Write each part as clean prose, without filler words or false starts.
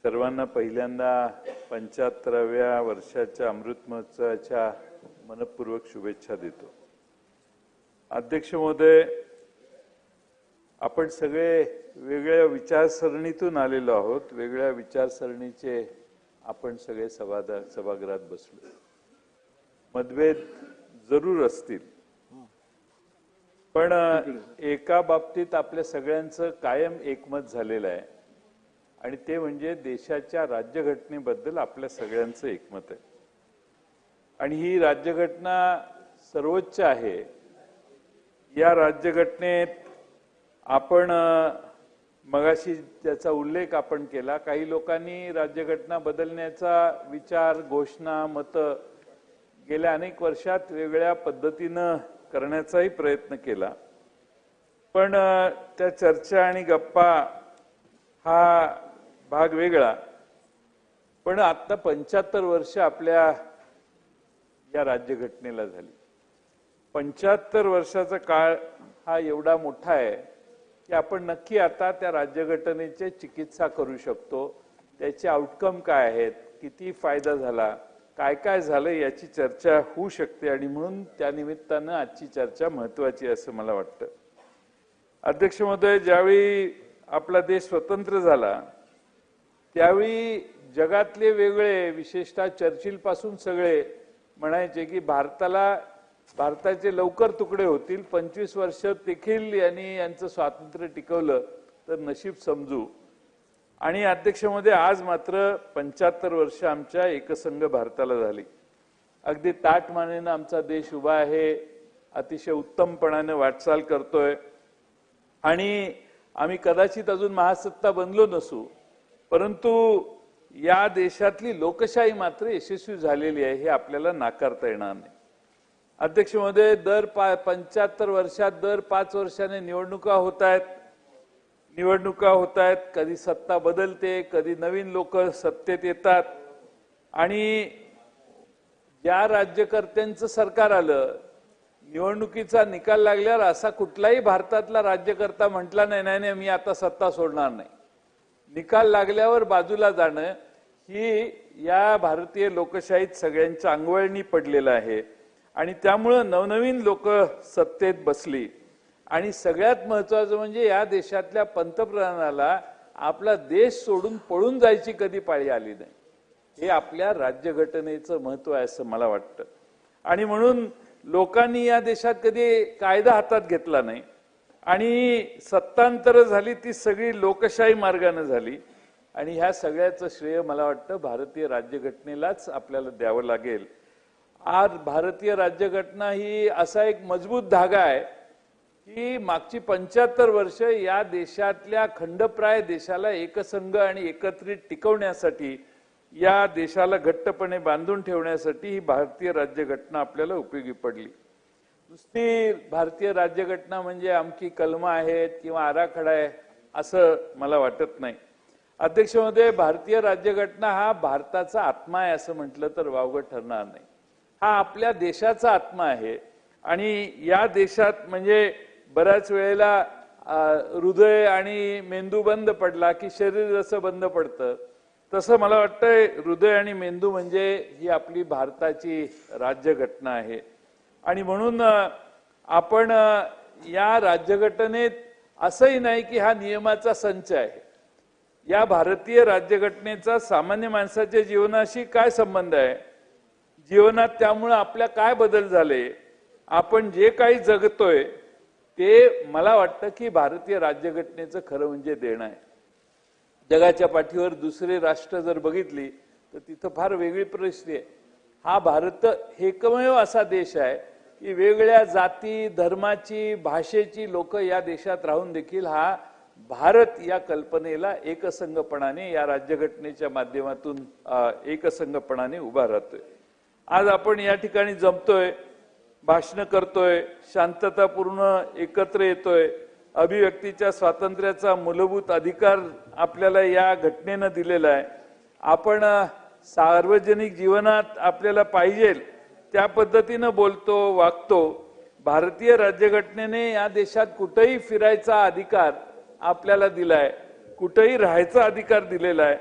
सर्वांना पहिल्यांदा 75व्या वर्षाच्या अमृत महोत्सवाच्या मनपूर्वक शुभेच्छा देतो। अध्यक्ष महोदय, आपण सगळे वेगळ्या विचारसरणीतून आलेलो आहोत। वेगळ्या विचारसरणीचे आपण सगळे सभागृहात बसलो। मतभेद जरूर असतील, पण एका बाबतीत आपल्या सगळ्यांचं कायम एकमत झालेलं आहे आणि ते म्हणजे देशाच्या राज्यघटनेबद्दल आपल्या सगळ्यांचं एकमत आहे। आणि ही राज्यघटना सर्वोच्च आहे। या राज्यघटनेत आपण मगाशी त्याचा उल्लेख आपण केला, काही लोकांनी राज्यघटना बदलण्याचा विचार, घोषणा, मत गेल्या अनेक वर्षात वेगळ्या पद्धतीनं करण्याचाही प्रयत्न केला, पण त्या चर्चा आणि गप्पा हा भाग वेगळा। पण आता 75 वर्ष आपल्या या राज्यघटनेला झाली। 75 वर्षाचा काळ हा एवढा मोठा आहे की आपण नक्की आता त्या राज्यघटनेची चिकित्सा करू शकतो। त्याचे आउटकम काय आहेत, किती फायदा झाला, काय काय झालं याची चर्चा होऊ शकते आणि म्हणून त्या निमित्तानं आजची चर्चा महत्त्वाची असं मला वाटतं। अध्यक्ष महोदय, ज्यावेळी आपला देश स्वतंत्र झाला त्यावेळी जगातले वेगळे, विशेषतः चर्चिल पासून सगळे म्हणायचे की भारताचे लवकर तुकडे होतील, 25 वर्ष देखील यांचं स्वातंत्र्य टिकवलं तर नशीब समजू। आणि अध्यक्ष महोदय, आज मात्र 75 वर्ष आमच्या एकसंघ भारताला झाली। अगदी ताटमानेनं आमचा देश उभा आहे, अतिशय उत्तमपणाने वाटचाल करतोय आणि आम्ही कदाचित अजून महासत्ता बनलो नसू, परंतु या देशातली लोकशाही मात्र यशस्वी झालेली आहे, हे आपल्याला नाकारता येणार नाही। अध्यक्ष महोदय, दर 75 वर्षात दर 5 वर्षाने निवडणुका होत आहेत। कधी सत्ता बदलते, कधी नवीन लोक सत्तेत येतात आणि ज्या राज्यकर्त्यांचं सरकार आलं, निवडणुकीचा निकाल लागल्यावर असा कुठलाही भारतातला राज्यकर्ता म्हटला नाही मी आता सत्ता सोडणार नाही। निकाल लागल्यावर बाजूला जाणं ही या भारतीय लोकशाहीत सगळ्यांच्या अंगवळणी पडलेलं आहे आणि त्यामुळे नवनवीन लोक सत्तेत बसली। आणि सगळ्यात महत्त्वाचं म्हणजे या देशातल्या पंतप्रधानाला आपला देश सोडून पळून जायची कधी पाळी आली नाही। हे आपल्या राज्यघटनेचं महत्त्व आहे असं मला वाटतं। आणि म्हणून लोकांनी या देशात कधी कायदा हातात घेतला नाही आणि सत्तांतर झाली ती सगळी लोकशाही मार्गाने झाली आणि ह्या सगळ्याचं श्रेय मला वाटतं भारतीय राज्यघटनेलाच आपल्याला द्यावं लागेल। आज भारतीय राज्यघटना ही असा एक मजबूत धागा आहे की मागची 75 वर्ष या देशातल्या खंडप्राय देशाला एकसंघ आणि एकत्रित टिकवण्यासाठी, या देशाला घट्टपणे बांधून ठेवण्यासाठी ही भारतीय राज्यघटना आपल्याला उपयोगी पडली। नुसती भारतीय राज्यघटना म्हणजे आमची कलमं आहेत किंवा आराखडा आहे असं मला वाटत नाही। अध्यक्ष महोदय, भारतीय राज्यघटना हा भारताचा आत्मा आहे असं म्हटलं तर वावगं ठरणार नाही। हा आपल्या देशाचा आत्मा आहे आणि या देशात म्हणजे बऱ्याच वेळेला हृदय आणि मेंदू बंद पडला की शरीर जसं बंद पडतं, तसं मला वाटतंय हृदय आणि मेंदू म्हणजे ही आपली भारताची राज्यघटना आहे। आणि म्हणून आपण या राज्यघटनेत असंही नाही की हा नियमाचा संच आहे। या भारतीय राज्यघटनेचा सामान्य माणसाच्या जीवनाशी काय संबंध आहे, जीवनात त्यामुळे आपल्या काय बदल झाले, आपण जे काही जगतोय ते मला वाटतं की भारतीय राज्यघटनेचं खरं म्हणजे देणं आहे। जगाच्या पाठीवर दुसरे राष्ट्र जर बघितली तर तिथं फार वेगळी परिस्थिती आहे। हा भारत एकमेव असा देश आहे की वेगळ्या जाती, धर्माची, भाषेची लोक या देशात राहून देखील हा भारत या कल्पनेला एकसंघपणाने, या राज्यघटनेच्या माध्यमातून एकसंघपणाने उभा राहतोय। आज आपण या ठिकाणी जमतोय, भाषण करतोय, शांततापूर्ण एकत्र येतोय, अभिव्यक्तीच्या स्वातंत्र्याचा मूलभूत अधिकार आपल्याला या घटनेनं दिलेला आहे। आपण सार्वजनिक जीवनात आपल्याला पाहिजे त्या पद्धतीनं बोलतो, वागतो। भारतीय राज्यघटनेने या देशात कुठेही फिरायचा अधिकार आपल्याला दिलाय, कुठेही राहायचा अधिकार दिलेला आहे।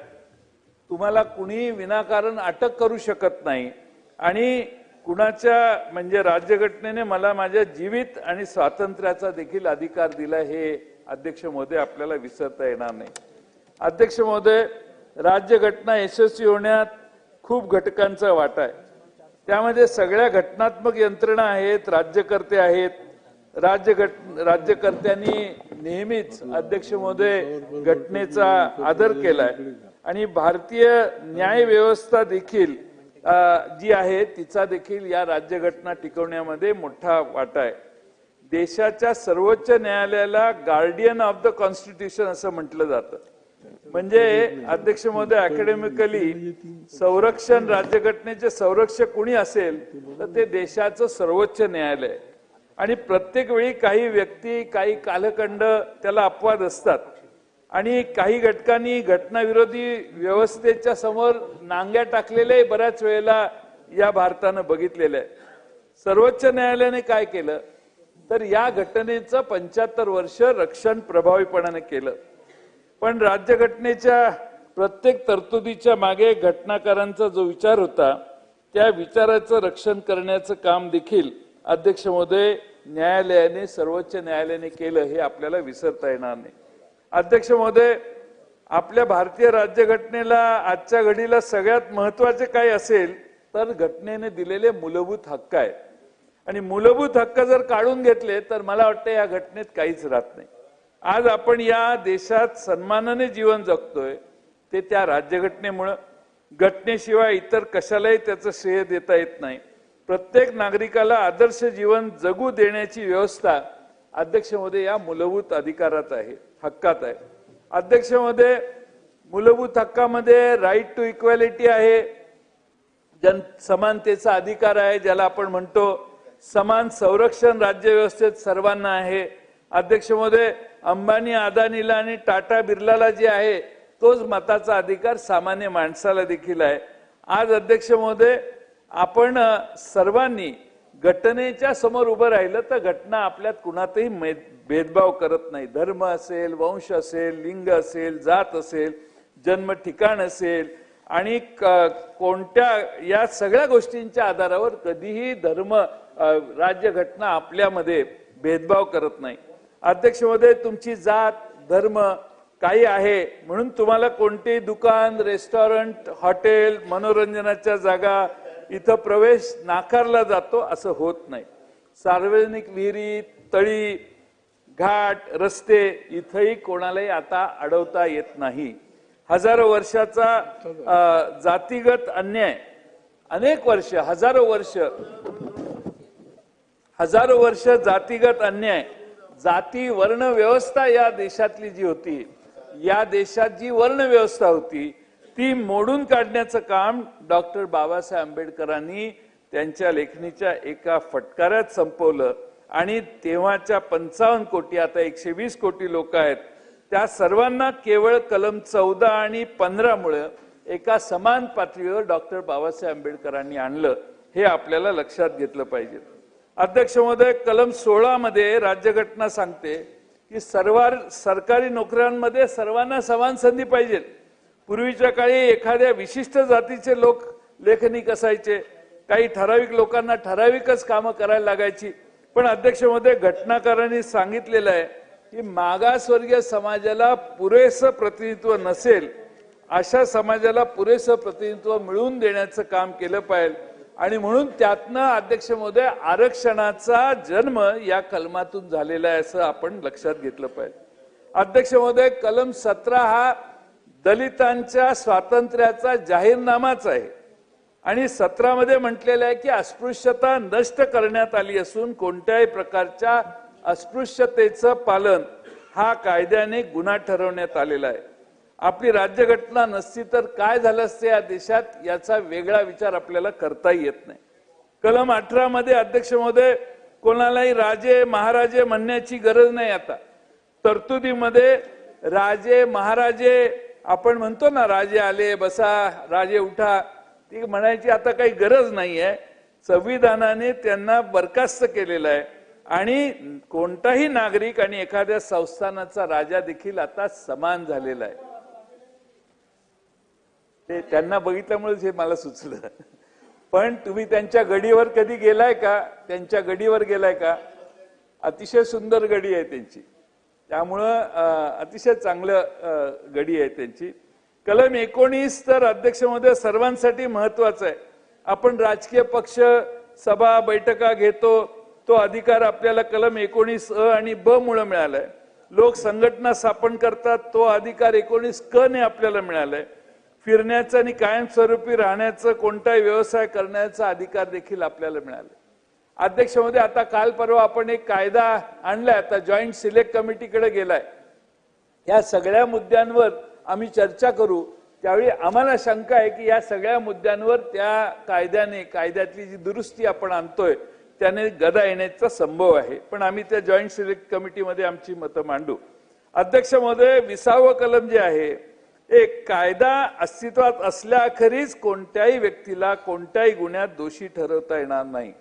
तुम्हाला कुणी विनाकारण अटक करू शकत नाही आणि कुणाच्या म्हणजे राज्यघटनेने मला माझ्या जीवित आणि स्वातंत्र्याचा देखील अधिकार दिला, हे अध्यक्ष महोदय आपल्याला विसरता येणार नाही. अध्यक्ष महोदय, राज्यघटना यशस्वी होण्यात खूप घटकांचा वाटा आहे. त्यामध्ये सगळ्या घटनात्मक यंत्रणा आहेत, राज्यकर्ते आहेत. राज्यकर्त्यांनी नेहमीच अध्यक्ष महोदय घटनेचा आदर केलाय आणि भारतीय न्याय व्यवस्था देखील जी आहे तिचा देखील या राज्यघटना टिकवण्यामध्ये मोठा वाटा आहे. देशाच्या सर्वोच्च न्यायालयाला गार्डियन ऑफ द कॉन्स्टिट्यूशन असं म्हटलं जातं. म्हणजे अध्यक्ष महोदय, अकॅडमिकली संरक्षण, राज्यघटनेचे संरक्षक कोणी असेल तर ते देशाचं सर्वोच्च न्यायालय आहे. आणि प्रत्येक वेळी काही व्यक्ती, काही कालखंड त्याला अपवाद असतात आणि काही घटकांनी घटनाविरोधी व्यवस्थेच्या समोर नांग्या टाकलेले बऱ्याच वेळेला या भारतानं बघितलेलं आहे. सर्वोच्च न्यायालयाने काय केलं तर या घटनेचं 75 वर्ष रक्षण प्रभावीपणाने केलं. पण राज्यघटनेच्या प्रत्येक तरतुदीच्या मागे घटनाकारांचा जो विचार होता त्या विचाराचं रक्षण करण्याचं काम देखील अध्यक्ष महोदय न्यायालयाने, सर्वोच्च न्यायालयाने केलं, हे आपल्याला विसरता येणार नाही. अध्यक्ष महोदय, आपल्या भारतीय राज्यघटनेला आजच्या घडीला सगळ्यात महत्वाचे काय असेल तर घटनेने दिलेले मूलभूत हक्क आहेत. आणि मूलभूत हक्क जर काढून घेतले तर मला वाटतं या घटनेत काहीच राहत नाही. आज आपण या देशात सन्मानाने जीवन जगतोय ते त्या राज्यघटनेमुळे. घटनेशिवाय इतर कशालाही त्याचं श्रेय देता येत नाही. प्रत्येक नागरिकाला आदर्श जीवन जगू देण्याची व्यवस्था अध्यक्ष महोदय या मूलभूत अधिकारात आहे, हक्कात आहे. अध्यक्ष महोदय, मूलभूत हक्कामध्ये राईट टू इक्वॅलिटी आहे, समानतेचा अधिकार आहे ज्याला आपण म्हणतो, समान संरक्षण राज्य व्यवस्थेत सर्वांना आहे. अध्यक्ष महोदय, अंबानी, अदानीला आणि टाटा बिर्लाला जे आहे तोच मताचा अधिकार सामान्य माणसाला देखील आहे. आज अध्यक्ष महोदय, आपण सर्वांनी घटनेच्या समोर उभं राहिलं तर घटना आपल्यात कुणातही भेदभाव करत नाही. धर्म असेल, वंश असेल, लिंग असेल, जात असेल, जन्म ठिकाण असेल आणि कोणत्या या सगळ्या गोष्टींच्या आधारावर कधीही राज्यघटना आपल्यामध्ये भेदभाव करत नाही. अध्यक्ष महोदय, तुमची जात, धर्म काही आहे म्हणून तुम्हाला कोणतेही दुकान, रेस्टॉरंट, हॉटेल, मनोरंजनाच्या जागा इथं प्रवेश नाकारला जातो असं होत नाही. सार्वजनिक विहिरी, तळी, घाट, रस्ते इथंही कोणालाही आता अडवता येत नाही. हजारो वर्षाचा जातीगत अन्याय, अनेक वर्ष, हजारो वर्ष जातीगत अन्याय, जाती वर्ण व्यवस्था या देशातली जी होती, या देशात जी वर्ण व्यवस्था होती ती मोडून काढण्याचं काम डॉक्टर बाबासाहेब आंबेडकरांनी त्यांच्या लेखणीच्या एका फटकाऱ्यात संपवलं. आणि तेव्हाच्या 55 कोटी, आता 120 कोटी लोक आहेत, त्या सर्वांना केवळ कलम 14 आणि 15 मुळे एका समान पातळीवर डॉक्टर बाबासाहेब आंबेडकरांनी आणलं, हे आपल्याला लक्षात घेतलं पाहिजे. अध्यक्ष महोदय, कलम 16 मध्ये राज्यघटना सांगते की सरकारी नोकऱ्यांमध्ये सर्वांना समान संधी पाहिजे. पूर्वीच्या काळी एखाद्या विशिष्ट जातीचे लोक लेखनिक असायचे, काही ठराविक लोकांना ठराविकच कामं करायला लागायची. पण अध्यक्ष महोदय, घटनाकारांनी सांगितलेलं आहे की मागासवर्गीय समाजाला पुरेसं प्रतिनिधित्व नसेल, अशा समाजाला पुरेसं प्रतिनिधित्व मिळवून देण्याचं काम केलं पाहिजे. आणि म्हणून त्यातनं अध्यक्ष महोदय आरक्षणाचा जन्म या कलमातून झालेला आहे असं आपण लक्षात घेतलं पाहिजे. अध्यक्ष महोदय, कलम 17 हा दलितांच्या स्वातंत्र्याचा जाहीरनामाच आहे आणि 17 मध्ये म्हटलेलं आहे की अस्पृश्यता नष्ट करण्यात आली असून कोणत्याही प्रकारच्या अस्पृश्यतेचं पालन हा कायद्याने गुन्हा ठरवण्यात आलेला आहे. आपली राज्यघटना नसती तर काय झालं असते या देशात, याचा वेगळा विचार आपल्याला करताही येत नाही. कलम 18 मध्ये अध्यक्ष महोदय कोणालाही राजे महाराजे म्हणण्याची गरज नाही. आता तरतुदीमध्ये राजे महाराजे आपण म्हणतो ना, राजे आले बसा, राजे उठा, ती म्हणायची आता काही गरज नाहीये. संविधानाने त्यांना बरखास्त केलेलं आहे आणि कोणताही नागरिक आणि एखाद्या संस्थानाचा राजा देखील आता समान झालेला आहे. ते त्यांना बघितल्यामुळेच हे मला सुचलं. पण तुम्ही त्यांच्या गडीवर कधी गेलाय का? त्यांच्या गडीवर गेलाय का? अतिशय सुंदर गडी आहे त्यांची. त्यामुळं अतिशय चांगलं गडी आहे त्यांची. कलम 19 तर अध्यक्ष महोदय सर्वांसाठी महत्वाचं आहे. आपण राजकीय पक्ष सभा बैठका घेतो, तो अधिकार आपल्याला कलम 19 अ आणि ब मुळे मिळालाय. लोक संघटना स्थापन करतात, तो अधिकार 19 क ने आपल्याला मिळालाय. फिरण्याचं आणि कायमस्वरूपी राहण्याचं कोणताही व्यवसाय करण्याचा अधिकार देखील आपल्याला मिळाला. अध्यक्ष महोदय, आता काल परवा आपण एक कायदा आणलाय, आता जॉईंट सिलेक्ट कमिटीकडे गेलाय. या सगळ्या मुद्द्यांवर आम्ही चर्चा करू. त्यावेळी आम्हाला शंका आहे की या सगळ्या मुद्द्यांवर त्या कायद्यातली जी दुरुस्ती आपण आणतोय त्याने गदा येण्याचा संभव आहे. पण आम्ही त्या जॉईंट सिलेक्ट कमिटीमध्ये आमची मतं मांडू. अध्यक्ष महोदय, 20वा कलम जे आहे, एक कायदा अस्तित्वात असल्याखेरीज कोणत्याही व्यक्तीला कोणत्याही गुन्ह्यात दोषी ठरवता येणार नाही.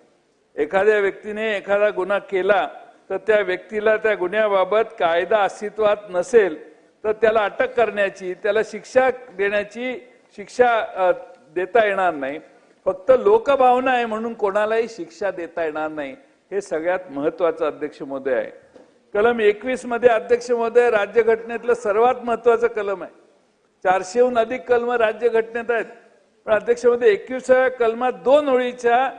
एखाद्या व्यक्तीने एखादा गुन्हा केला तर त्या व्यक्तीला त्या गुन्ह्याबाबत कायदा अस्तित्वात नसेल तर त्याला अटक करण्याची, त्याला शिक्षा देता येणार नाही. फक्त लोकभावना आहे म्हणून कोणालाही शिक्षा देता येणार नाही. हे सगळ्यात महत्वाचं अध्यक्ष महोदय आहे. कलम 21 मध्ये अध्यक्ष महोदय राज्यघटनेतलं सर्वात महत्वाचं कलम आहे. 400हून अधिक कलम राज्यघटनेत आहेत. पण अध्यक्ष महोदय 21व्या कलमात 2 ओळीच्या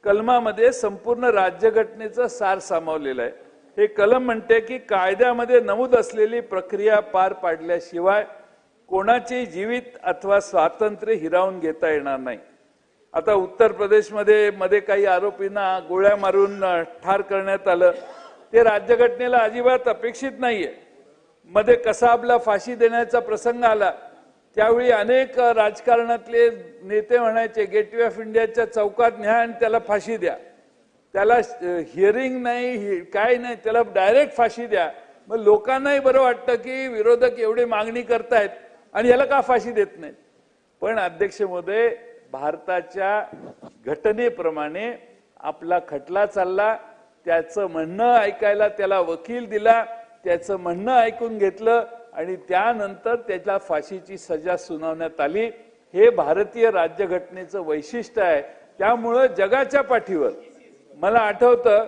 कलमामध्ये संपूर्ण राज्यघटनेचं सार सामावलेलं आहे. हे कलम म्हणते की कायद्यामध्ये नमूद असलेली प्रक्रिया पार पाडल्याशिवाय कोणाचे जीवित अथवा स्वातंत्र्य हिरावून घेता येणार नाही. आता उत्तर प्रदेशमध्ये काही आरोपींना गोळ्या मारून ठार करण्यात आलं. ते राज्यघटनेला अजिबात अपेक्षित नाहीये. मध्ये कसाबला फाशी देण्याचा प्रसंग आला, त्यावेळी अनेक राजकारणातले नेते म्हणायचे गेटवे ऑफ इंडियाच्या चौकात न्या आणि त्याला फाशी द्या. त्याला हिअरिंग नाही, काय नाही, त्याला डायरेक्ट फाशी द्या. मग लोकांनाही बरं वाटतं की विरोधक एवढी मागणी करतायत आणि याला का फाशी देत नाहीत. पण अध्यक्ष महोदय, भारताच्या घटनेप्रमाणे आपला खटला चालला, त्याचं म्हणणं ऐकायला त्याला वकील दिला, त्याचं म्हणणं ऐकून घेतलं आणि त्यानंतर त्याला फाशीची सजा सुनावण्यात आली. हे भारतीय राज्यघटनेचं वैशिष्ट्य आहे. त्यामुळं जगाच्या पाठीवर मला आठवतं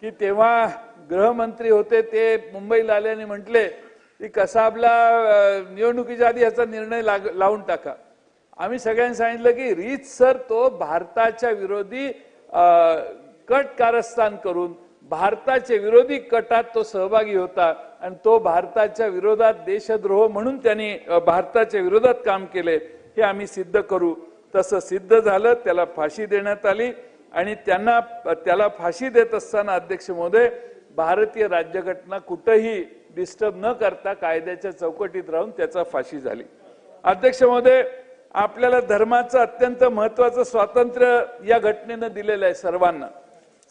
की तेव्हा गृहमंत्री होते ते मुंबईला आल्याने म्हटले की कसाबला निवडणुकीच्या आधी याचा निर्णय लावून टाका. आम्ही सगळ्यांनी सांगितलं की रीतसर तो भारताच्या विरोधी कट कारस्थान करून भारताच्या विरोधी कटात तो सहभागी होता आणि तो भारताच्या विरोधात देशद्रोह म्हणून त्यांनी भारताच्या विरोधात काम केले. हे आम्ही सिद्ध करू. तसं सिद्ध झालं, त्याला फाशी देण्यात आली आणि त्याला फाशी देत असताना अध्यक्ष महोदय भारतीय राज्यघटना कुठेही डिस्टर्ब न करता कायद्याच्या चौकटीत राहून त्याचा फाशी झाली. अध्यक्ष महोदय, आपल्याला धर्माचं अत्यंत महत्वाचं स्वातंत्र्य या घटनेनं दिलेलं आहे सर्वांना.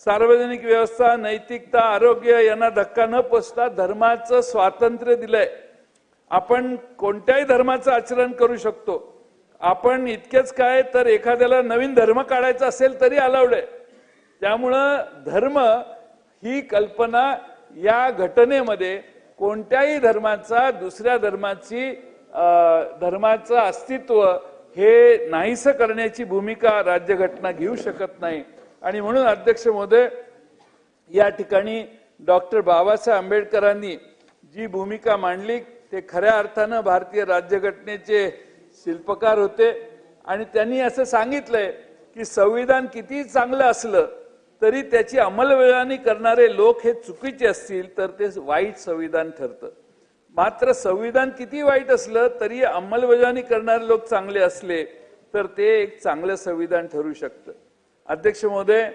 सार्वजनिक व्यवस्था, नैतिकता, आरोग्य यांना धक्का न पोचता धर्माचं स्वातंत्र्य दिलंय. आपण कोणत्याही धर्माचं आचरण करू शकतो. आपण इतकेच काय तर एखाद्याला नवीन धर्म काढायचा असेल तरी अलाउड आहे. त्यामुळं धर्म ही कल्पना या घटनेमध्ये कोणत्याही धर्माचा दुसऱ्या धर्माचं अस्तित्व हे नाहीसं करण्याची भूमिका राज्यघटना घेऊ शकत नाही. आणि म्हणून अध्यक्ष महोदय, या ठिकाणी डॉक्टर बाबासाहेब आंबेडकरांनी जी भूमिका मांडली ते खऱ्या अर्थानं भारतीय राज्यघटनेचे शिल्पकार होते. आणि त्यांनी असं सांगितलंय की संविधान किती चांगलं असलं तरी त्याची अंमलबजावणी करणारे लोक हे चुकीचे असतील तर ते वाईट संविधान ठरतं. मात्र संविधान किती वाईट असलं तरी अंमलबजावणी करणारे लोक चांगले असले तर ते एक चांगलं संविधान ठरू शकतं. अध्यक्ष महोदय,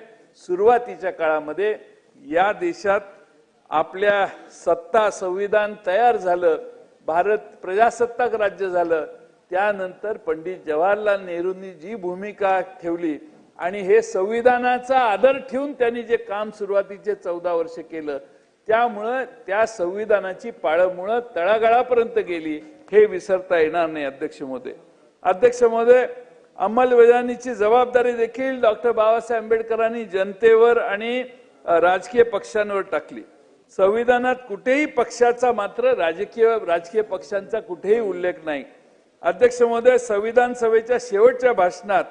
सुरुवातीच्या काळामध्ये या देशात आपल्या संविधान तयार झालं, भारत प्रजासत्ताक राज्य झालं. त्यानंतर पंडित जवाहरलाल नेहरूंनी जी भूमिका ठेवली आणि हे संविधानाचा आदर ठेवून त्यांनी जे काम सुरुवातीचे 14 वर्ष केलं, त्यामुळं त्या संविधानाची पाळंमुळं तळागाळापर्यंत गेली, हे विसरता येणार नाही. अध्यक्ष महोदय, अंमलबजावणीची जबाबदारी देखील डॉक्टर बाबासाहेब आंबेडकरांनी जनतेवर आणि राजकीय पक्षांवर टाकली. संविधानात कुठेही पक्षाचा मात्र राजकीय पक्षांचा कुठेही उल्लेख नाही. अध्यक्ष महोदय, संविधान सभेच्या शेवटच्या भाषणात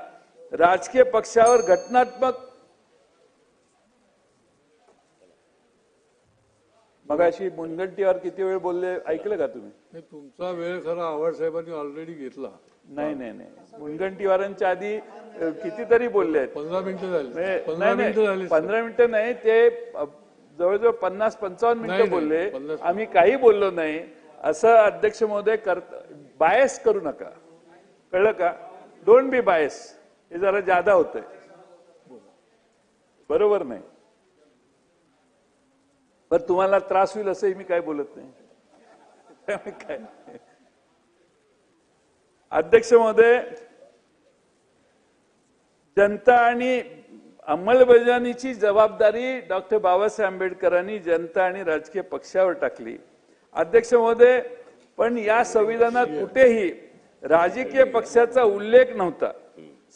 राजकीय पक्षावर घटनात्मक मगाशी मुनगंटीवार किती वेळ बोलले ऐकलं का तुम्ही? तुमचा वेळ खरा आव्हाड साहेबांनी ऑलरेडी घेतला. नाही नाही नाही, मुनगंटीवारांच्या आधी कितीतरी बोलले आहेत. 15 मिनिटं झाली. 15 मिनिटं 15 मिनिटं नाही, ते जवळजवळ 50-55 मिनिटं बोलले. आम्ही काही बोललो नाही असं अध्यक्ष महोदय बायस करू नका, कळलं का? Don't be bias. हे जरा जादा होतंय, बरोबर नाही. पण तुम्हाला त्रास होईल असंही मी काय बोलत नाही. काय अध्यक्ष महोदय, जनता आणि अंमलबजावणीची जबाबदारी डॉक्टर बाबासाहेब आंबेडकरांनी जनता आणि राजकीय पक्षावर टाकली. अध्यक्ष महोदय, पण या संविधानात कुठेही राजकीय पक्षाचा उल्लेख नव्हता.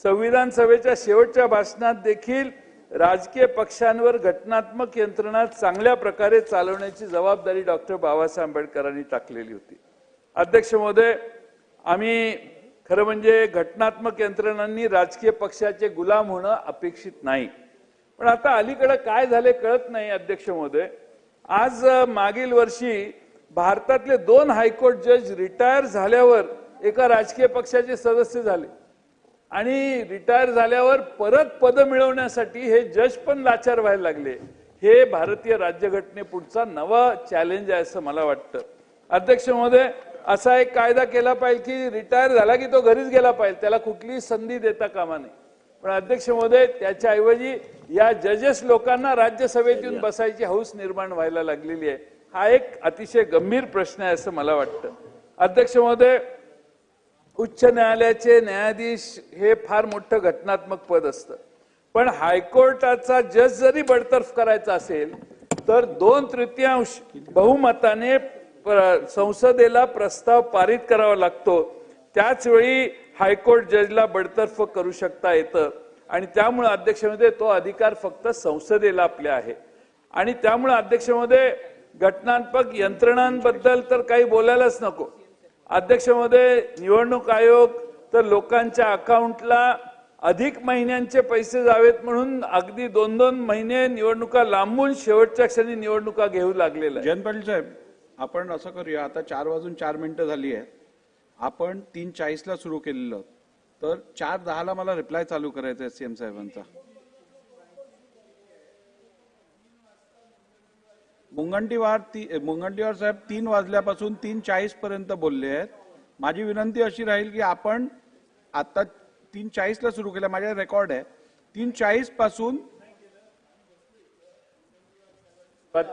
संविधान सभेच्या शेवटच्या भाषणात देखील राजकीय पक्षांवर घटनात्मक यंत्रणा चांगल्या प्रकारे चालवण्याची जबाबदारी डॉक्टर बाबासाहेब आंबेडकरांनी टाकलेली होती. अध्यक्ष महोदय, आम्ही खरं म्हणजे घटनात्मक यंत्रणांनी राजकीय पक्षाचे गुलाम होणं अपेक्षित नाही. पण आता अलीकडे काय झाले कळत नाही. अध्यक्ष महोदय, आज मागील वर्षी भारतातले 2 हायकोर्ट जज रिटायर झाल्यावर एका राजकीय पक्षाचे सदस्य झाले आणि रिटायर झाल्यावर परत पद मिळवण्यासाठी हे जज पण लाचार व्हायला लागले. हे भारतीय राज्यघटनेपुढचा नवा चॅलेंज आहे असं मला वाटतं. अध्यक्ष महोदय, असा एक कायदा केला पाहिजे की रिटायर झाला की तो घरीच गेला पाहिजे, त्याला कुठलीही संधी देता कामा नये. पण अध्यक्ष महोदय, त्याच्याऐवजी या जजेस लोकांना राज्यसभेत येऊन बसायची हौस निर्माण व्हायला लागलेली आहे. हा एक अतिशय गंभीर प्रश्न आहे असं मला वाटतं. अध्यक्ष महोदय, उच्च न्यायालयाचे न्यायाधीश हे फार मोठं घटनात्मक पद असतं. पण हायकोर्टाचा जज जरी बडतर्फ करायचा असेल तर 2/3 बहुमताने संसदेला प्रस्ताव पारित करावा लागतो. त्याच वेळी हायकोर्ट जजला बडतर्फ करू शकता येतं आणि त्यामुळे अध्यक्ष महोदय, तो अधिकार फक्त संसदेला आपल्या आहे. आणि त्यामुळे अध्यक्ष महोदय, घटनात्मक यंत्रणांबद्दल तर काही बोलायलाच नको. अध्यक्ष महोदय, निवडणूक आयोग तर लोकांच्या अकाउंटला अधिक महिन्यांचे पैसे जावेत म्हणून अगदी 2-2 महिने निवडणुका लांबून शेवटच्या क्षणी निवडणुका घेऊ लागलेला आहे. जयंत पाटील साहेब, आपण असं करूया, आता 4:04 झाली आहे. आपण 3:40ला सुरू केलेलं, तर 4:10ला मला रिप्लाय चालू करायचा आहे सीएम साहेबांचा. मुनगंटीवार साहेब 3 वाजल्यापासून 3:40 पर्यंत बोलले आहेत. माझी विनंती अशी राहील की आपण आता 3:40ला सुरू केलं, माझ्या रेकॉर्ड आहे 3:40 पासून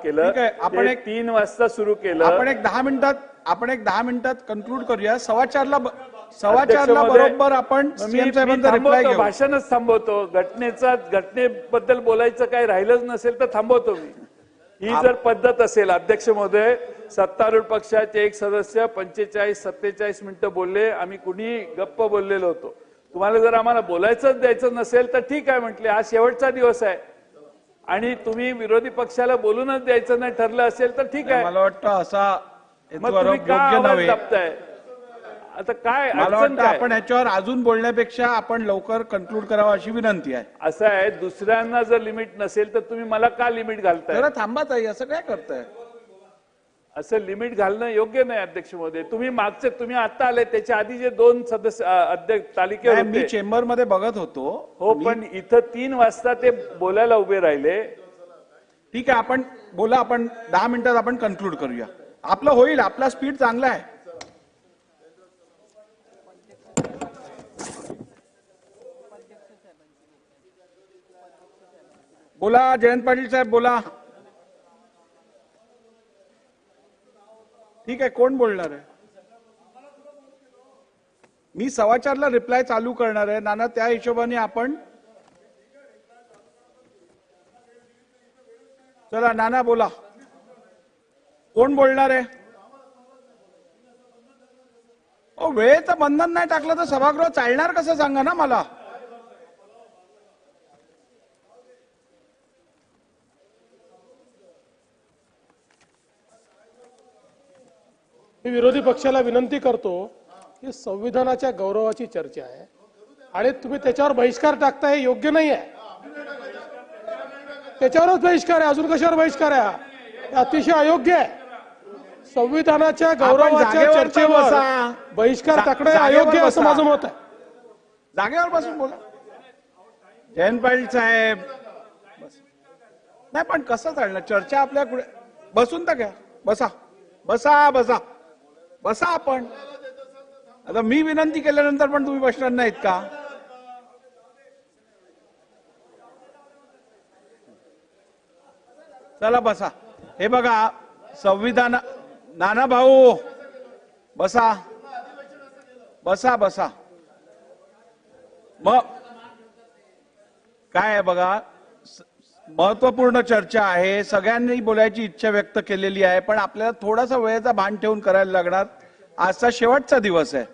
केलं. आपण एक 3 वाजता सुरू केलं. आपण एक 10 मिनिटात कन्क्लूड करूया. 4:15ला बरोबर आपण सीएम साहेबांचा रिप्लाय घेऊ. भाषणच थांबवतो. घटनेबद्दल बोलायचं काही राहिलंच नसेल तर थांबवतो मी. ही जर पद्धत असेल. अध्यक्ष महोदय, सत्तारूढ पक्षाचे एक सदस्य 45-47 मिनिटं बोलले. आम्ही कुणी गप्प बोललेलो होतो. तुम्हाला जर आम्हाला बोलायचंच द्यायचं नसेल तर ठीक आहे म्हटले, आज शेवटचा दिवस आहे आणि तुम्ही विरोधी पक्षाला बोलूनच द्यायचं नाही ठरलं असेल तर ठीक आहे. मला वाटतं असा योग्य नव्हे. आता काय मला वाटतं आपण याच्यावर अजून बोलण्यापेक्षा आपण लवकर कन्क्लूड करावं अशी विनंती आहे. असं आहे, दुसऱ्यांना जर लिमिट नसेल तर तुम्ही मला का लिमिट घालताय? जरा थांबा ताई, असं काय करताय? असं लिमिट घालणं योग्य नाही. अध्यक्ष महोदय, तुम्ही आता आले, त्याच्या आधी जे 2 सदस्य अध्यक्ष तालिकेवर होते, मी चेंबर मध्ये बघत होतो. हो, पण इथं 3 वाजता ते बोलायला उभे राहिले. ठीक आहे, आपण बोला. आपण 10 मिनिटात आपण कन्क्लूड करूया. आपलं होईल, आपला स्पीड चांगला आहे. बोला जयंत पाटील साहेब, बोला. ठीक आहे, कोण बोलणार आहे? मी 4:15ला रिप्लाय चालू करणार आहे नाना, त्या हिशोबाने आपण चला. नाना बोला, कोण बोलणार आहे? वेळेचं बंधन नाही टाकलं तर सभागृह चालणार कसं सांगा ना मला. मी विरोधी पक्षाला विनंती करतो ही संविधानाच्या गौरवाची चर्चा आहे आणि तुम्ही त्याच्यावर बहिष्कार टाकताय हे योग्य नाही आहे. त्याच्यावरच बहिष्कार आहे, अजून कशावर बहिष्कार आहे? हे अतिशय अयोग्य आहे. संविधानाच्या गौरवाच्या जागेवर तर चर्चेवर बसा. बहिष्कार टाकणं हे जागेवर अयोग्य असं बसा. माझं मत आहे. जागेवर बसून बोला. जयंत पाटील साहेब नाही, पण कसं चालणार चर्चा? आपल्या पुढे बसून तर घ्या. बसा बसा बसा बसा. आपण आता मी विनंती केल्यानंतर पण तुम्ही बसणार नाहीत का? चला बसा. हे बघा संविधान, नाना भाऊ बसा बसा बसा. मग काय आहे बघा, महत्वपूर्ण चर्चा आहे, सगळ्यांनी बोलायची इच्छा व्यक्त केलेली आहे, पण आपल्याला थोडासा वेळेचा भान ठेवून करायला लागणार. आजचा शेवटचा दिवस आहे.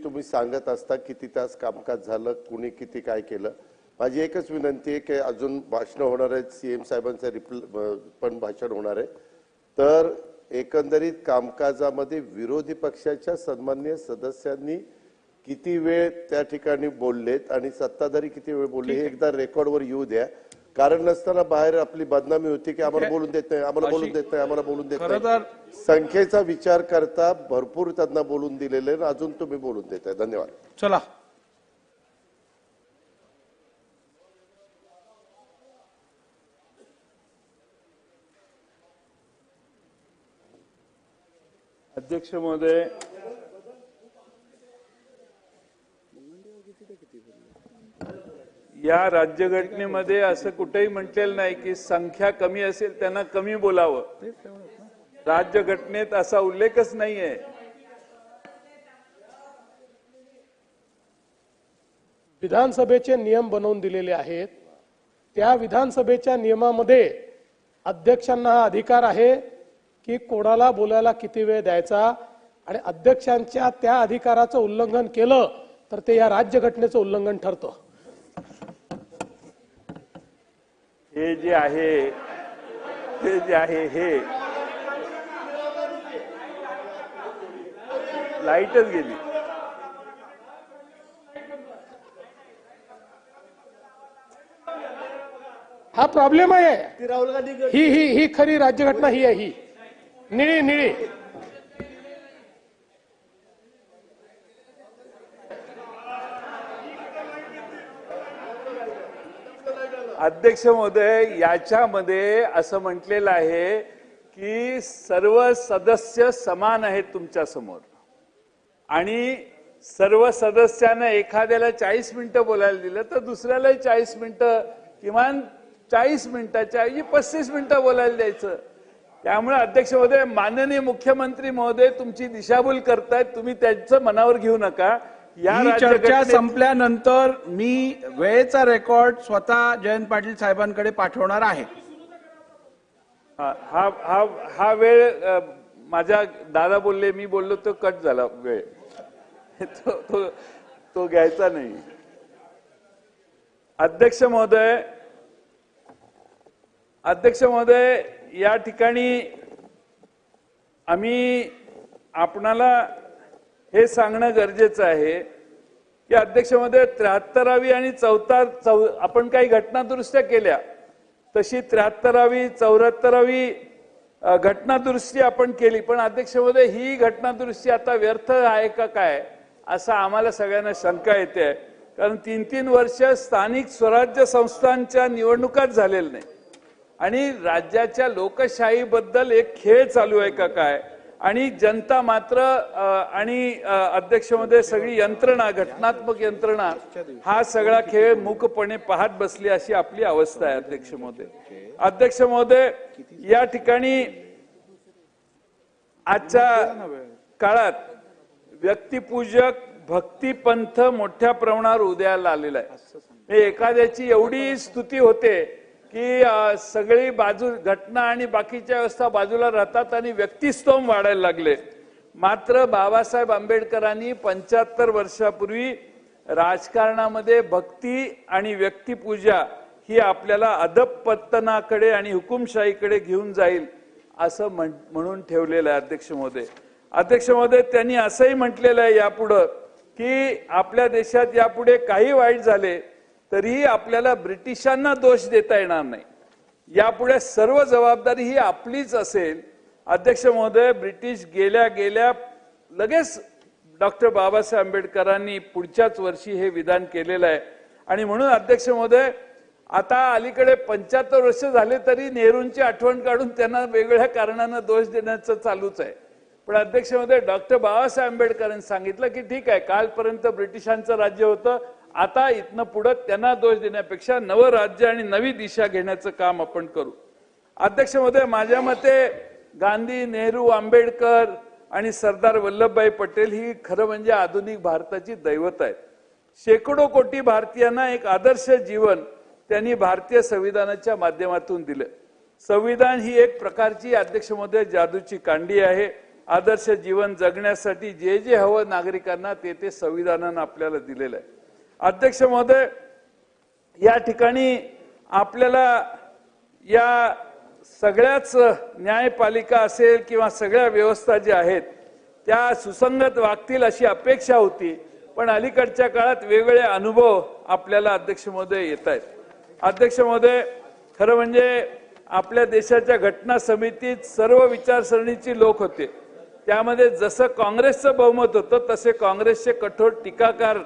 तुम्ही सांगत असता किती तास कामकाज झालं, कुणी किती काय केलं. माझी एकच विनंती आहे की अजून भाषण होणार आहेत, सीएम साहेबांचं पण भाषण होणार आहे, तर एकंदरीत कामकाजामध्ये विरोधी पक्षाच्या सन्माननीय सदस्यांनी किती वेळ त्या ठिकाणी बोललेत आणि सत्ताधारी किती वेळ बोलले हे एकदा रेकॉर्डवर येऊ द्या. कारण नसताना बाहेर आपली बदनामी होती की आम्हाला बोलून देत नाही, आम्हाला बोलून देत नाही, आम्हाला बोलून देत नाही. संख्येचा विचार करता भरपूर त्यांना बोलून दिलेले, अजून तुम्ही बोलून देताय. धन्यवाद. चला. अध्यक्ष महोदय, या राज्यघटनेमध्ये असं कुठेही म्हटलेलं नाही की संख्या कमी असेल त्यांना कमी बोलावं. राज्यघटनेत असा उल्लेखच नाहीये. विधानसभेचे नियम बनवून दिलेले आहेत. त्या विधानसभेच्या नियमामध्ये अध्यक्षांना हा अधिकार आहे की कोणाला बोलायला किती वेळ द्यायचा, आणि अध्यक्षांच्या त्या अधिकाराचं उल्लंघन केलं तर ते या राज्यघटनेचं उल्लंघन ठरतं. हे जे आहे हे लाईटच गेली. हा प्रॉब्लेम आहे. ही खरी राज्यघटना ही आहे, ही निळी निळी. अध्यक्ष महोदय, याच्यामध्ये असं म्हटलेलं आहे की सर्व सदस्य समान आहेत तुमच्या समोर, आणि सर्व सदस्यांना एखाद्याला 40 मिनिटं बोलायला दिलं तर दुसऱ्यालाही 40 मिनिटं, किमान 40 मिनिटाच्या ऐवजी 35 मिनिटं बोलायला द्यायचं. त्यामुळे अध्यक्ष महोदय, माननीय मुख्यमंत्री महोदय तुमची दिशाभूल करतायत, तुम्ही त्यांचं मनावर घेऊ नका. ही चर्चा संपल्यानंतर मी वेळेचा रेकॉर्ड स्वतः जयंत पाटील साहेबांकडे पाठवणार आहे. हा वेळ माझ्या दादा बोलले, मी बोललो तो कट झाला वेळ, तो घ्यायचा नाही. अध्यक्ष महोदय, या ठिकाणी आम्ही आपणाला हे सांगणं गरजेचं आहे की अध्यक्ष महोदय, 73वी आणि 74 आपण काही घटना दुरुस्त्या केल्या, तशी 73वी 74वी घटना दुरुस्ती आपण केली, पण अध्यक्ष महोदय ही घटना दुरुस्ती आता व्यर्थ आहे का काय असं आम्हाला सगळ्यांना शंका येते. कारण 3-3 वर्ष स्थानिक स्वराज्य संस्थांच्या निवडणुकाच झालेल्या नाही, आणि राज्याच्या लोकशाहीबद्दल एक खेळ चालू आहे का काय, आणि जनता मात्र आणि अध्यक्ष महोदय सगळी यंत्रणा, घटनात्मक यंत्रणा हा सगळा खेळ मूकपणे पाहत बसली, अशी आपली अवस्था आहे. अध्यक्ष महोदय, या ठिकाणी आजच्या काळात व्यक्तिपूजक भक्तिपंथ मोठ्या प्रमाणावर उदयाला आलेला आहे. एखाद्याची एवढी स्तुती होते की सगळी बाजू घटना आणि बाकीच्या व्यवस्था बाजूला राहतात आणि व्यक्तिस्तोम वाढायला लागले. मात्र बाबासाहेब आंबेडकरांनी 75 वर्षापूर्वी राजकारणामध्ये भक्ती आणि व्यक्तिपूजा ही आपल्याला अधपतनाकडे आणि हुकुमशाहीकडे घेऊन जाईल असं म्हणून ठेवलेलं आहे अध्यक्ष महोदय. अध्यक्ष महोदय, त्यांनी असंही म्हटलेलं आहे यापुढं की आपल्या देशात यापुढे काही वाईट झाले तरीही आपल्याला ब्रिटिशांना दोष देता येणार नाही. यापुढे सर्व जबाबदारी ही आपलीच असेल. अध्यक्ष महोदय, ब्रिटिश गेल्या लगेच डॉक्टर बाबासाहेब आंबेडकरांनी पुढच्याच वर्षी हे विधान केलेलं आहे. आणि म्हणून अध्यक्ष महोदय, आता अलीकडे 75 वर्ष झाले तरी नेहरूंची आठवण काढून त्यांना वेगवेगळ्या कारणानं दोष देण्याचं चालूच आहे. पण अध्यक्ष महोदय, डॉक्टर बाबासाहेब आंबेडकरांनी सांगितलं की ठीक आहे, कालपर्यंत ब्रिटिशांचं राज्य होतं, आता इथनं पुढे त्यांना दोष देण्यापेक्षा नवं राज्य आणि नवी दिशा घेण्याचं काम आपण करू. अध्यक्ष महोदय, माझ्या मते गांधी, नेहरू, आंबेडकर आणि सरदार वल्लभभाई पटेल ही खरं म्हणजे आधुनिक भारताची दैवत आहेत. शेकडो कोटी भारतीयांना एक आदर्श जीवन त्यांनी भारतीय संविधानाच्या माध्यमातून दिलं. संविधान ही एक प्रकारची अध्यक्ष महोदय जादूची कांडी आहे. आदर्श जीवन जगण्यासाठी जे जे हवं नागरिकांना ते संविधानानं आपल्याला दिलेलं आहे. अध्यक्ष महोदय, या ठिकाणी आपल्याला या सगळ्याच न्यायपालिका असेल किंवा सगळ्या व्यवस्था ज्या आहेत त्या सुसंगत वागतील अशी अपेक्षा होती. पण अलीकडच्या काळात वेगवेगळे अनुभव आपल्याला अध्यक्ष महोदय येत आहेत. अध्यक्ष महोदय, खरं म्हणजे आपल्या देशाच्या घटना समितीत सर्व विचारसरणीची लोक होते. त्यामध्ये जसं काँग्रेसचं बहुमत होतं तसे काँग्रेसचे कठोर टीकाकार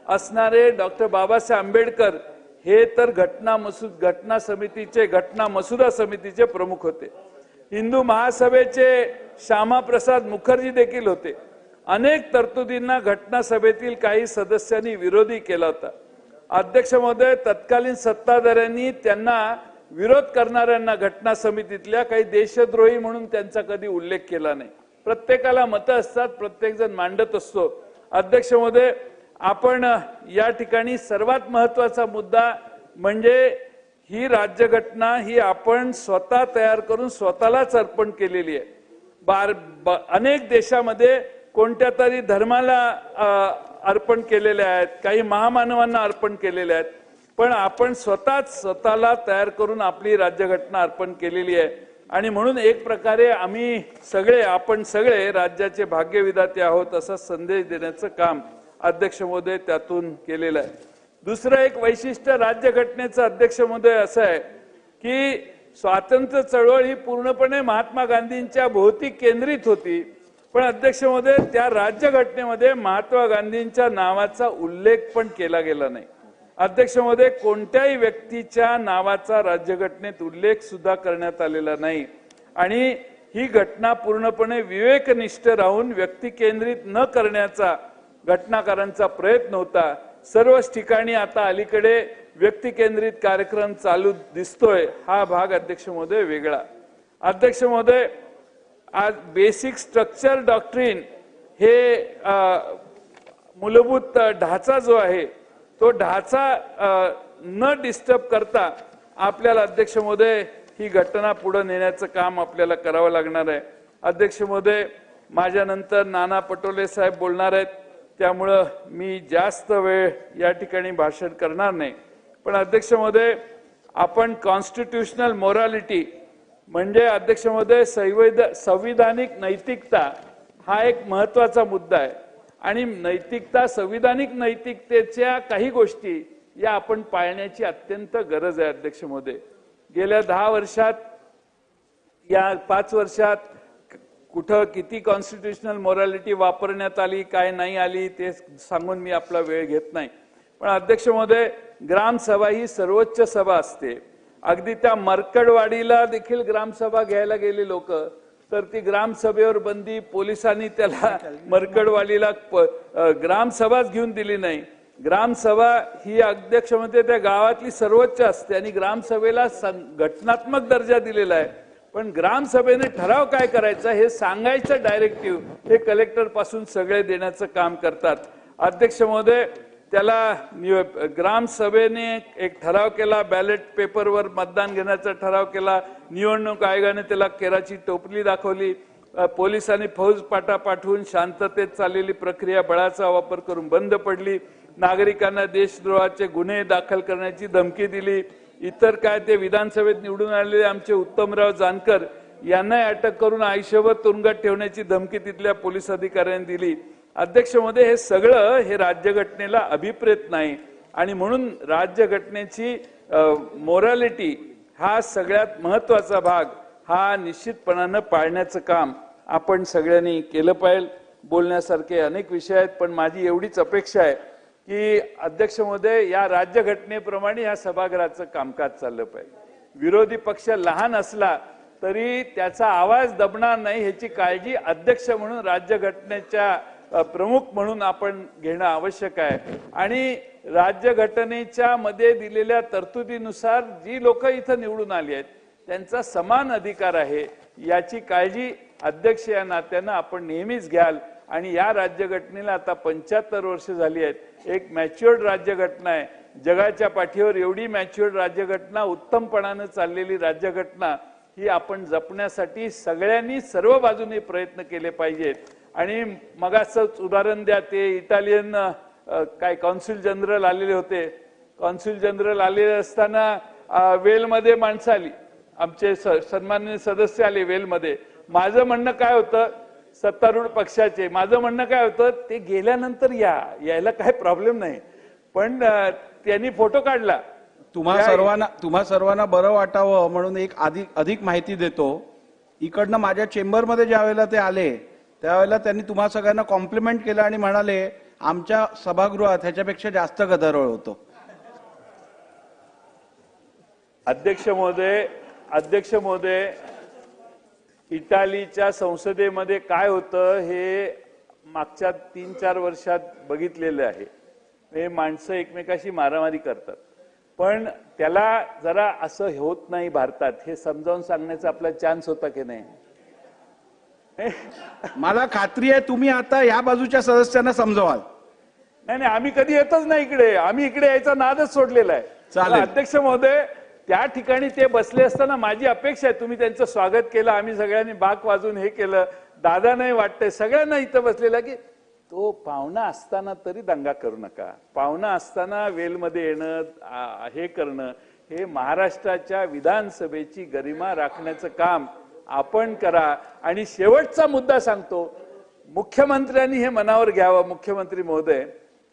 असणारे डॉक्टर बाबासाहेब आंबेडकर हे तर घटना मसुदा समितीचे प्रमुख होते. हिंदू महासभेचे श्यामाप्रसाद मुखर्जी देखील होते. अनेक तरतुदींना घटना सभेतील काही सदस्यांनी विरोधी केला होता. अध्यक्ष महोदय, तत्कालीन सत्ताधाऱ्यांनी त्यांना विरोध करणाऱ्यांना घटना समितीतल्या काही देशद्रोही म्हणून त्यांचा कधी उल्लेख केला नाही. प्रत्येकाला मतं असतात, प्रत्येक जण मांडत असतो. अध्यक्ष महोदय, आपण या ठिकाणी सर्वात महत्वाचा मुद्दा म्हणजे ही राज्यघटना ही आपण स्वतः तयार करून स्वतःलाच अर्पण केलेली आहे. अनेक देशामध्ये कोणत्या तरी धर्माला अर्पण केलेले आहेत, काही महामानवांना अर्पण केलेले आहेत, पण आपण स्वतःला तयार करून आपली राज्यघटना अर्पण केलेली आहे. आणि म्हणून एक प्रकारे आपण सगळे राज्याचे भाग्यविधाते आहोत असा संदेश देण्याचं काम अध्यक्ष महोदय त्यातून केलेलं आहे. दुसरं एक वैशिष्ट्य राज्यघटनेचं अध्यक्ष महोदय असं आहे की स्वातंत्र्य चळवळ ही पूर्णपणे महात्मा गांधींच्या भोवती केंद्रित होती. पण अध्यक्ष महोदय, त्या राज्यघटनेमध्ये महात्मा गांधींच्या नावाचा उल्लेख पण केला गेला नाही. अध्यक्ष महोदय, कोणत्याही व्यक्तीच्या नावाचा राज्यघटनेत उल्लेख सुद्धा करण्यात आलेला नाही. आणि ही घटना पूर्णपणे विवेकनिष्ठ राहून व्यक्ती केंद्रित न करण्याचा घटनाकारांचा प्रयत्न होता. सर्वच ठिकाणी आता अलीकडे व्यक्ती केंद्रित कार्यक्रम चालू दिसतोय. हा भाग अध्यक्ष महोदय वेगळा. अध्यक्ष महोदय, आज बेसिक स्ट्रक्चर डॉक्ट्रिन हे मूलभूत ढाचा जो आहे तो ढाचा न डिस्टर्ब करता आपल्याला अध्यक्ष महोदय ही घटना पुढे नेण्याचं काम आपल्याला करावं लागणार आहे. अध्यक्ष महोदय, माझ्यानंतर नाना पटोले साहेब बोलणार आहेत, त्यामुळं मी जास्त वेळ या ठिकाणी भाषण करणार नाही. पण अध्यक्ष महोदय, आपण कॉन्स्टिट्यूशनल मोरालिटी म्हणजे अध्यक्ष महोदय संविधानिक नैतिकता हा एक महत्वाचा मुद्दा आहे. आणि नैतिकता, संविधानिक नैतिकतेच्या काही गोष्टी या आपण पाळण्याची अत्यंत गरज आहे. अध्यक्ष महोदय, गेल्या 10 वर्षात या 5 वर्षात कुठं किती कॉन्स्टिट्यूशनल मोरॅलिटी वापरण्यात आली, काय नाही आली ते सांगून मी आपला वेळ घेत नाही. पण अध्यक्ष महोदय, ग्रामसभा ही सर्वोच्च सभा असते. अगदी त्या मरकडवाडीला देखील ग्रामसभा घ्यायला गेले लोक, तर ती ग्रामसभेवर बंदी, पोलिसांनी त्याला मरकडवाडीला ग्रामसभाच घेऊन दिली नाही. ग्रामसभा ही अध्यक्ष महोदय त्या गावातली सर्वोच्च असते आणि ग्रामसभेला घटनात्मक दर्जा दिलेला आहे. पण ग्रामसभेने ठराव काय करायचा हे सांगायचं डायरेक्टिव्ह हे कलेक्टर पासून सगळे देण्याचं काम करतात. अध्यक्ष महोदय, त्याला ग्रामसभेने एक ठराव केला, बॅलेट पेपरवर मतदान घेण्याचा ठराव केला, निवडणूक आयोगाने त्याला केराची टोपली दाखवली, पोलिसांनी फौज पाठवून शांततेत चाललेली प्रक्रिया बळाचा वापर करून बंद पडली, नागरिकांना देशद्रोहाचे गुन्हे दाखल करण्याची धमकी दिली. इतर काय ते विधानसभेत निवडून आलेले आमचे उत्तमराव जानकर यांनाही अटक करून आयुष्यभर तुरुंगात ठेवण्याची धमकी तिथल्या पोलीस अधिकाऱ्यांनी दिली. अध्यक्ष महोदय, हे सगळं हे राज्यघटनेला अभिप्रेत नाही आणि म्हणून राज्यघटनेची मोरॅलिटी हा सगळ्यात महत्वाचा भाग हा निश्चितपणानं पाळण्याचं काम आपण सगळ्यांनी केलं पाहिजे. बोलण्यासारखे अनेक विषय आहेत, पण माझी एवढीच अपेक्षा आहे की अध्यक्ष महोदय, या राज्यघटनेप्रमाणे या सभागृहाचं कामकाज चाललं पाहिजे. विरोधी पक्ष लहान असला तरी त्याचा आवाज दबणार नाही ह्याची काळजी अध्यक्ष म्हणून, राज्यघटनेच्या प्रमुख म्हणून आपण घेणं आवश्यक आहे. आणि राज्यघटनेच्या मध्ये दिलेल्या तरतुदीनुसार जी लोक इथं निवडून आली आहेत त्यांचा समान अधिकार आहे याची काळजी अध्यक्ष या नात्यानं आपण नेहमीच घ्याल. आणि या राज्यघटनेला आता 75 वर्ष झाली आहेत. एक मॅच्युअर्ड राज्यघटना आहे. जगाच्या पाठीवर एवढी मॅच्युअर्ड राज्यघटना, उत्तमपणानं चाललेली राज्यघटना ही आपण जपण्यासाठी सगळ्यांनी सर्व बाजूने प्रयत्न केले पाहिजेत. आणि मगाचंच उदाहरण द्या, ते इटालियन काय कॉन्सुल जनरल आलेले होते. कॉन्सुल जनरल आलेले असताना वेलमध्ये माणसं आली, आमचे सन्माननीय सदस्य आले वेलमध्ये. माझं म्हणणं काय होतं, सत्तारूढ पक्षाचे, माझं म्हणणं काय होतं, ते गेल्यानंतर यायला काय प्रॉब्लेम नाही, पण त्यांनी फोटो काढला. तुम्हा सर्वांना बरं वाटावं म्हणून एक अधिक माहिती देतो. इकडनं माझ्या चेंबरमध्ये ज्या वेळेला ते आले त्यावेळेला त्यांनी तुम्हा सगळ्यांना कॉम्प्लिमेंट केलं आणि म्हणाले आमच्या सभागृहात ह्याच्यापेक्षा जास्त गदारोळ होतो. अध्यक्ष महोदय, इटालीच्या संसदेमध्ये काय होतं हे मागच्या 3-4 वर्षात बघितलेलं आहे. हे माणसं एकमेकाशी मारामारी करतात, पण त्याला जरा असं होत नाही भारतात, हे समजावून सांगण्याचा आपला चान्स होता की नाही? मला खात्री आहे तुम्ही आता या बाजूच्या सदस्यांना समजवाल. नाही, आम्ही कधी येतच नाही इकडे, आम्ही इकडे यायचा नादच सोडलेला आहे. चालेल. अध्यक्ष महोदय, त्या ठिकाणी ते बसले असताना माझी अपेक्षा आहे, तुम्ही त्यांचं स्वागत केलं, आम्ही सगळ्यांनी बाक वाजून हे केलं, दादा नाही वाटतंय सगळ्यांना इथं बसलेला की तो पाहुणा असताना तरी दंगा करू नका. पाहुणा असताना वेलमध्ये येणं, हे करणं, हे महाराष्ट्राच्या विधानसभेची गरिमा राखण्याचं काम आपण करा. आणि शेवटचा मुद्दा सांगतो, मुख्यमंत्र्यांनी हे मनावर घ्यावं, मुख्यमंत्री महोदय,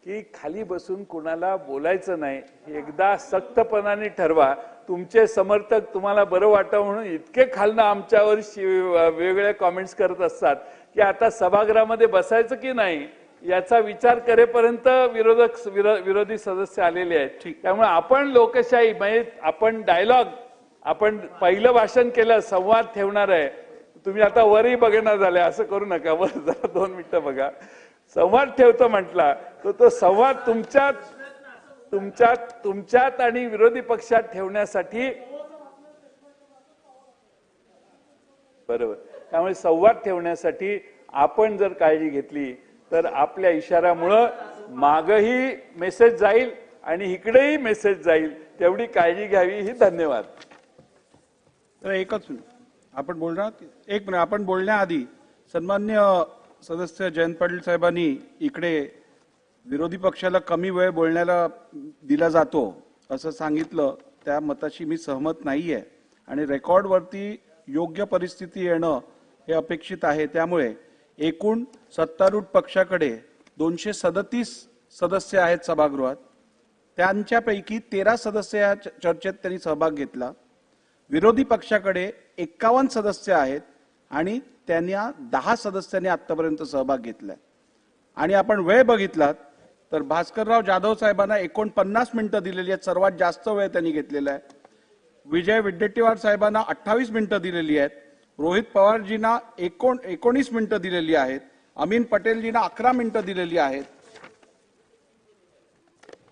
की खाली बसून कुणाला बोलायचं नाही. एकदा सक्तपणाने ठरवा. तुमचे समर्थक तुम्हाला बरं वाटावं म्हणून इतके खालनं आमच्यावर वेगवेगळे कॉमेंट्स करत असतात की आता सभागृहामध्ये बसायचं की नाही याचा विचार करेपर्यंत विरोधी सदस्य आलेले आहेत. त्यामुळे आपण लोकशाही म्हणजे आपण डायलॉग, आपण पहिलं भाषण केलं, संवाद ठेवणार आहे. तुम्ही आता वरही बघणार झाले, असं करू नका, वर जरा 2 मिनिटं बघा. संवाद ठेवतो म्हटला तर तो संवाद तुमच्यात आणि विरोधी पक्षात ठेवण्यासाठी, बरोबर, त्यामुळे संवाद ठेवण्यासाठी आपण जर काळजी घेतली तर आपल्या इशाऱ्यामुळं मागही मेसेज जाईल आणि इकडेही मेसेज जाईल. तेवढी काळजी घ्यावी. ही धन्यवाद. तर एकच आपण बोलणार, एक मिनिट, आपण बोलण्याआधी सन्मान्य सदस्य जयंत पाटील साहेबांनी इकडे विरोधी पक्षाला कमी वेळ बोलण्याला दिला जातो असं सांगितलं. त्या मताशी मी सहमत नाहीये आणि रेकॉर्डवरती योग्य परिस्थिती येणं हे अपेक्षित आहे. त्यामुळे एकूण सत्तारूढ पक्षाकडे 237 सदस्य आहेत सभागृहात, त्यांच्यापैकी 13 सदस्य या चर्चेत त्यांनी सहभाग घेतला. विरोधी पक्षाकडे 51 सदस्य आहेत आणि त्यांना 10 सदस्यांनी आतापर्यंत सहभाग घेतलाय. आणि आपण वेळ बघितलात तर भास्करराव जाधव साहेबांना 49 मिनिटं दिलेली आहेत, सर्वात जास्त वेळ त्यांनी घेतलेला आहे. विजय विडेट्टीवार साहेबांना 28 मिनिटं दिलेली आहेत. रोहित पवारजींना 19 मिनिटं दिलेली आहेत. अमीन पटेलजींना 11 मिनिटं दिलेली आहेत.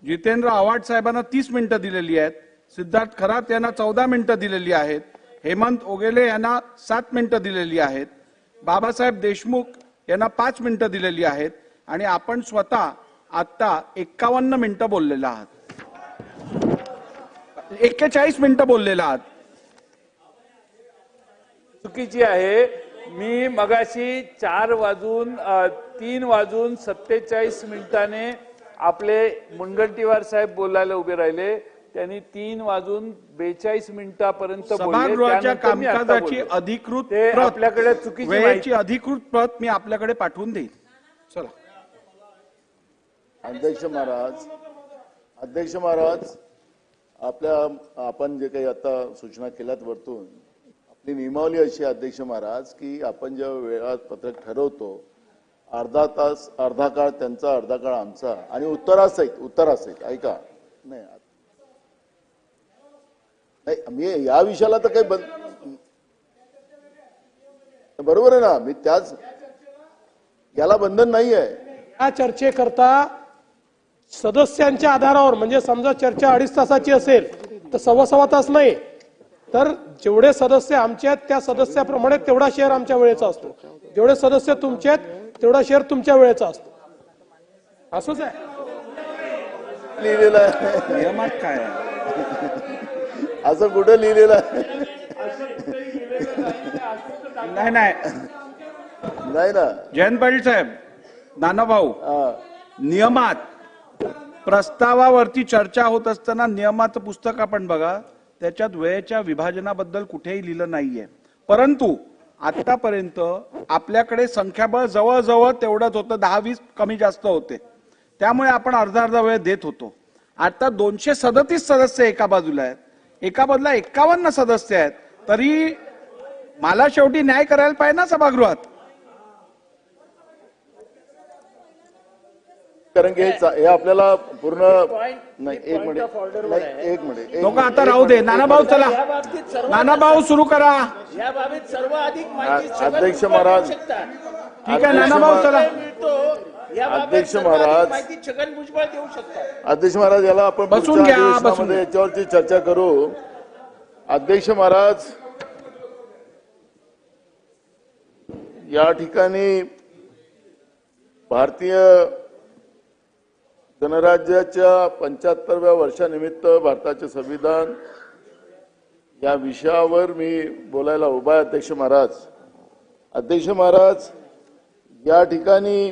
जितेंद्र आव्हाड साहेबांना 30 मिनिटं दिलेली आहेत. सिद्धार्थ खरात यांना 14 मिनिटं दिलेली आहेत. हेमंत ओगेले यांना 7 मिनिटं दिलेली आहेत. बाबासाहेब देशमुख यांना 5 मिनिटं दिलेली आहेत. आणि आपण स्वतः आता 51 मिनिटं बोललेला आहात, 41 मिनिटं बोललेला आहात. चुकीची आहे. मी मगाशी 3 वाजून 47 मिनिटाने आपले मुनगंटीवार साहेब बोलायला उभे राहिले. त्यांनी 3:42 बोलले. सभागृहाच्या त्यानंतर मी आता कामकाजाची बोललो. अधिकृत ते प्रत, आपल्याकडे चुकीची वेळेची माहिती. अधिकृत प्रत मी आपल्याकडे पाठवून देईन. चला. अध्यक्ष महाराज, आपण जे काही आता सूचना केल्यात वरतून, आपली नियमावली अशी आहे अध्यक्ष महाराज की आपण जेव्हा वेळापत्रक ठरवतो, अर्धा तास, अर्धा काळ त्यांचा, अर्धा काळ आमचा, आणि उत्तरासहित ऐका. नाही मी या विषयाला तर काही बरोबर आहे ना, मी त्याच याला बंधन नाही आहे. या चर्चेकरता सदस्यांच्या आधारावर, म्हणजे समजा चर्चा 2.5 तासाची असेल तर 1.25 तास नाही, तर जेवढे सदस्य आमचे आहेत त्या सदस्याप्रमाणे तेवढा शेअर आमच्या वेळेचा असतो, जेवढे सदस्य तुमचे आहेत तेवढा शेअर तुमच्या वेळेचा असतो. असंच आहे लिहिलेलं आहे. नियमात काय आहे? असं कुठं लिहिलेलं आहे? नाही नाही ना. जयंत पाटील साहेब, नानाभाऊ, नियमात प्रस्तावावरती चर्चा होत असताना नियमाचं पुस्तक आपण बघा, त्याच्यात वेळेच्या विभाजनाबद्दल कुठेही लिहिलं नाहीये. परंतु आतापर्यंत आपल्याकडे संख्याबळ जवळजवळ तेवढंच होतं, 10-20 कमी जास्त होते, त्यामुळे आपण अर्धा वेळ देत होतो. आता 237 सदस्य एका बाजूला आहेत, एका बाजूला 51 सदस्य आहेत, तरी मला शेवटी न्याय करायला पाहिजे ना सभागृहात. कारण की हे आपल्याला पूर्ण नाही. एक मिनिट. लोक आता राहू दे. नानाभाऊ चला, नानाभाऊ सुरू करा. याबाबत सर्वाधिक माहिती अध्यक्ष महाराज, ठीक आहे नानाभाऊ चला. अध्यक्ष महाराज, माहिती छगन भुजबळ देऊ शकतात. अध्यक्ष महाराज, याला आपण बसून पुढच्या घ्या, अधिवेशनामध्ये बसून घ्या. याच्यावरची चर्चा करू. अध्यक्ष महाराज, या ठिकाणी भारतीय गणराज्याच्या 75व्या वर्षानिमित्त भारताचे संविधान या विषयावर मी बोलायला उभा आहे. अध्यक्ष महाराज, या ठिकाणी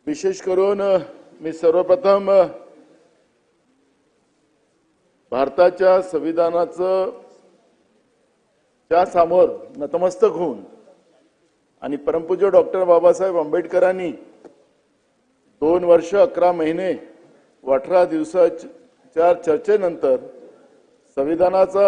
विशेष करून मी सर्वप्रथम भारताच्या संविधानाचं त्या समोर नतमस्तक होऊन आणि परमपूज्य डॉक्टर बाबासाहेब आंबेडकरांनी 2 वर्ष 11 महिने व 18 दिवसाच्या चर्चेनंतर संविधानाचा